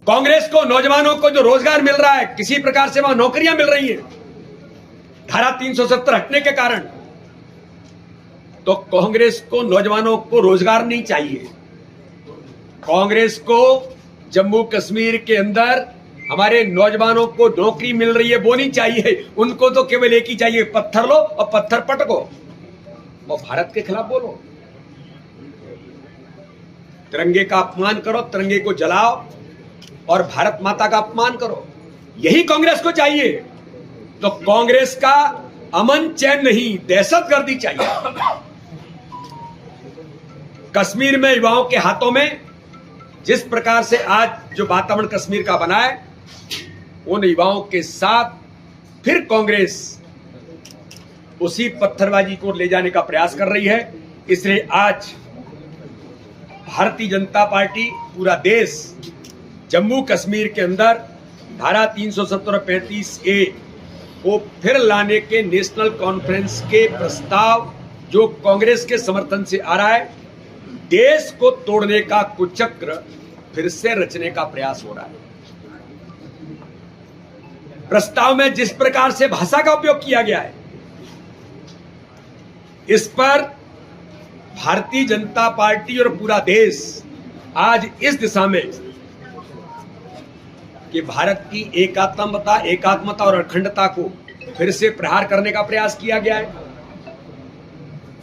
कांग्रेस को नौजवानों को जो रोजगार मिल रहा है, किसी प्रकार से वहां नौकरियां मिल रही हैं धारा 370 हटने के कारण, तो कांग्रेस को नौजवानों को रोजगार नहीं चाहिए। कांग्रेस को जम्मू कश्मीर के अंदर हमारे नौजवानों को नौकरी मिल रही है वो नहीं चाहिए। उनको तो केवल एक ही चाहिए, पत्थर लो और पत्थर पटको और भारत के खिलाफ बोलो, तिरंगे का अपमान करो, तिरंगे को जलाओ और भारत माता का अपमान करो। यही कांग्रेस को चाहिए। तो कांग्रेस का अमन चैन नहीं, दहशतगर्दी चाहिए। कश्मीर में युवाओं के हाथों में जिस प्रकार से आज जो वातावरण कश्मीर का बना है, उन युवाओं के साथ फिर कांग्रेस उसी पत्थरबाजी को ले जाने का प्रयास कर रही है। इसलिए आज भारतीय जनता पार्टी, पूरा देश जम्मू कश्मीर के अंदर धारा 370 और 35A को फिर लाने के नेशनल कॉन्फ्रेंस के प्रस्ताव जो कांग्रेस के समर्थन से आ रहा है, देश को तोड़ने का कुचक्र फिर से रचने का प्रयास हो रहा है। प्रस्ताव में जिस प्रकार से भाषा का उपयोग किया गया है, इस पर भारतीय जनता पार्टी और पूरा देश आज इस दिशा में कि भारत की एकात्मता और अखंडता को फिर से प्रहार करने का प्रयास किया गया है।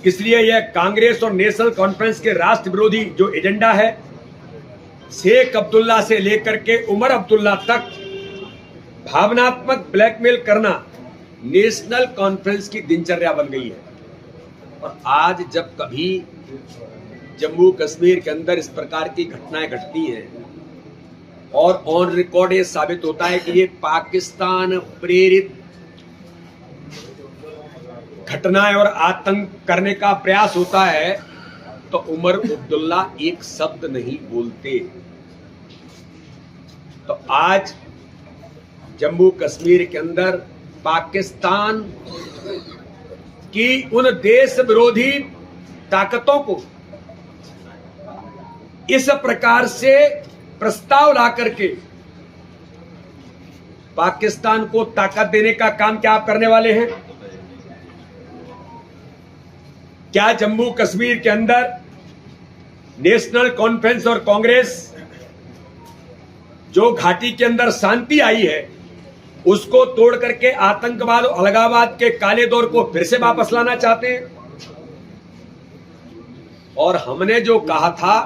इसलिए यह कांग्रेस और नेशनल कॉन्फ्रेंस के राष्ट्र विरोधी जो एजेंडा है, शेख अब्दुल्ला से लेकर के उमर अब्दुल्ला तक भावनात्मक ब्लैकमेल करना नेशनल कॉन्फ्रेंस की दिनचर्या बन गई है। और आज जब कभी जम्मू कश्मीर के अंदर इस प्रकार की घटनाएं घटती हैं और ऑन रिकॉर्ड ये साबित होता है कि ये पाकिस्तान प्रेरित घटनाएं और आतंक करने का प्रयास होता है, तो उमर अब्दुल्ला एक शब्द नहीं बोलते। तो आज जम्मू कश्मीर के अंदर पाकिस्तान की उन देश विरोधी ताकतों को इस प्रकार से प्रस्ताव ला करके पाकिस्तान को ताकत देने का काम क्या आप करने वाले हैं? क्या जम्मू कश्मीर के अंदर नेशनल कॉन्फ्रेंस और कांग्रेस जो घाटी के अंदर शांति आई है उसको तोड़ करके आतंकवाद और अलगाववाद के काले दौर को फिर से वापस लाना चाहते हैं? और हमने जो कहा था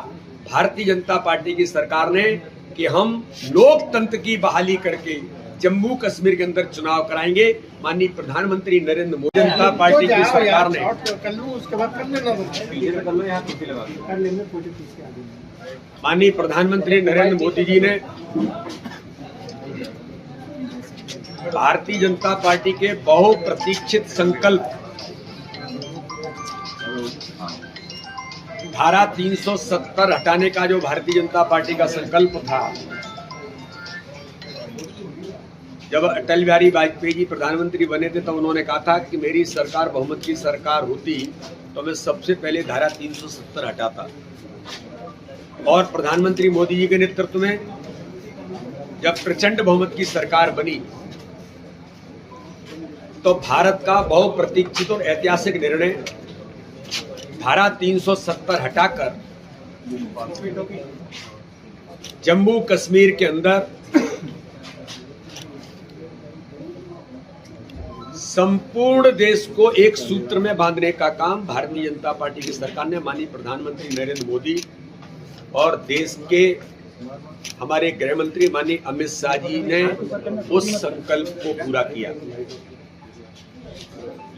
भारतीय जनता पार्टी की सरकार ने कि हम लोकतंत्र की बहाली करके जम्मू कश्मीर के अंदर चुनाव कराएंगे। माननीय प्रधानमंत्री नरेंद्र मोदी, जनता पार्टी की सरकार ने, माननीय प्रधानमंत्री नरेंद्र मोदी जी ने भारतीय जनता पार्टी के बहुप्रतीक्षित संकल्प धारा 370 हटाने का जो भारतीय जनता पार्टी का संकल्प था, जब अटल बिहारी वाजपेयी जी प्रधानमंत्री बने थे तो उन्होंने कहा था कि मेरी सरकार बहुमत की सरकार होती तो मैं सबसे पहले धारा 370 हटाता। और प्रधानमंत्री मोदी जी के नेतृत्व में जब प्रचंड बहुमत की सरकार बनी तो भारत का बहुप्रतीक्षित और ऐतिहासिक निर्णय धारा 370 हटाकर जम्मू कश्मीर के अंदर संपूर्ण देश को एक सूत्र में बांधने का काम भारतीय जनता पार्टी की सरकार ने माननीय प्रधानमंत्री नरेंद्र मोदी और देश के हमारे गृह मंत्री माननीय अमित शाह जी ने उस संकल्प को पूरा किया।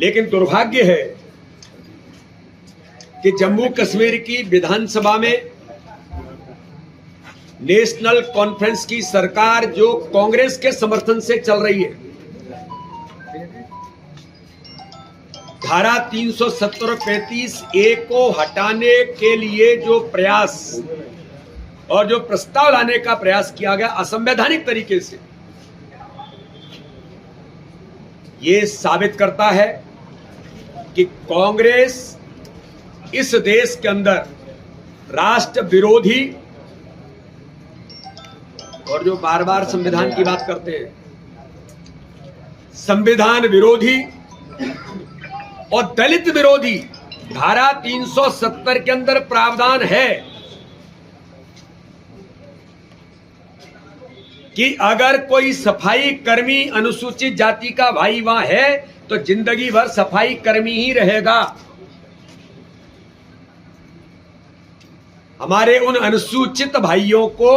लेकिन दुर्भाग्य है कि जम्मू कश्मीर की विधानसभा में नेशनल कॉन्फ्रेंस की सरकार जो कांग्रेस के समर्थन से चल रही है, धारा 370 और 35A को हटाने के लिए जो प्रयास और जो प्रस्ताव लाने का प्रयास किया गया असंवैधानिक तरीके से, ये साबित करता है कि कांग्रेस इस देश के अंदर राष्ट्र विरोधी और जो बार बार संविधान की बात करते हैं, संविधान विरोधी और दलित विरोधी धारा 370 के अंदर प्रावधान है कि अगर कोई सफाई कर्मी अनुसूचित जाति का भाई वहां है तो जिंदगी भर सफाई कर्मी ही रहेगा। हमारे उन अनुसूचित भाइयों को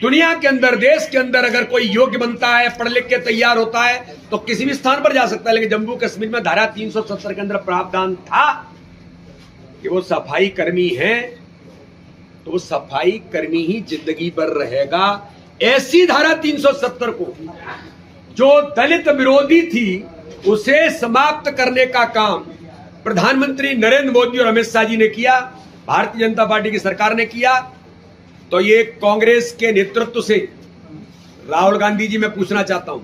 दुनिया के अंदर, देश के अंदर अगर कोई योग्य बनता है, पढ़ लिख के तैयार होता है तो किसी भी स्थान पर जा सकता है। लेकिन जम्मू कश्मीर में धारा 370 के अंदर प्रावधान था कि वो सफाई कर्मी हैं तो वो सफाई कर्मी ही जिंदगी भर रहेगा। ऐसी धारा 370 को जो दलित विरोधी थी उसे समाप्त करने का काम प्रधानमंत्री नरेंद्र मोदी और अमित शाह जी ने किया, भारतीय जनता पार्टी की सरकार ने किया। तो ये कांग्रेस के नेतृत्व से राहुल गांधी जी मैं पूछना चाहता हूं,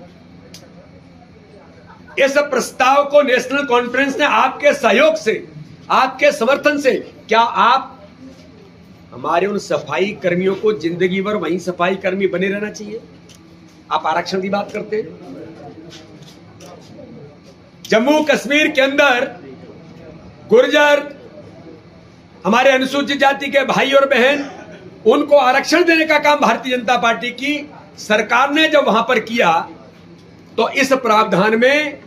इस प्रस्ताव को नेशनल कॉन्फ्रेंस ने आपके सहयोग से, आपके समर्थन से, क्या आप हमारे उन सफाई कर्मियों को जिंदगी भर वहीं सफाई कर्मी बने रहना चाहिए? आप आरक्षण की बात करते हैं। जम्मू कश्मीर के अंदर गुर्जर, हमारे अनुसूचित जाति के भाई और बहन, उनको आरक्षण देने का काम भारतीय जनता पार्टी की सरकार ने जब वहां पर किया तो इस प्रावधान में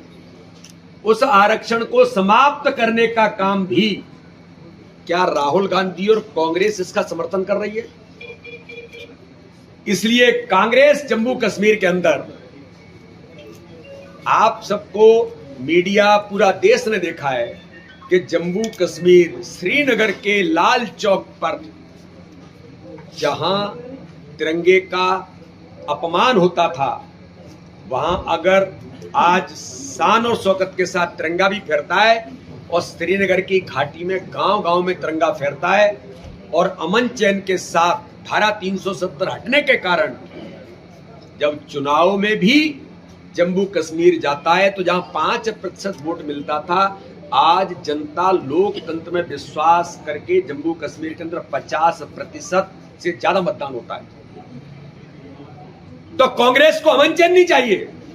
उस आरक्षण को समाप्त करने का काम भी क्या राहुल गांधी और कांग्रेस इसका समर्थन कर रही है? इसलिए कांग्रेस जम्मू कश्मीर के अंदर, आप सबको मीडिया, पूरा देश ने देखा है कि जम्मू कश्मीर श्रीनगर के लाल चौक पर जहां तिरंगे का अपमान होता था, वहां अगर आज शान और शौकत के साथ तिरंगा भी फहरता है और श्रीनगर की घाटी में गांव-गांव में तिरंगा फहरता है और अमन चैन के साथ धारा 370 हटने के कारण जब चुनाव में भी जम्मू कश्मीर जाता है तो जहां 5% वोट मिलता था, आज जनता लोकतंत्र में विश्वास करके जम्मू कश्मीर के अंदर 50% से ज्यादा मतदान होता है। तो कांग्रेस को अमन चैन नहीं चाहिए,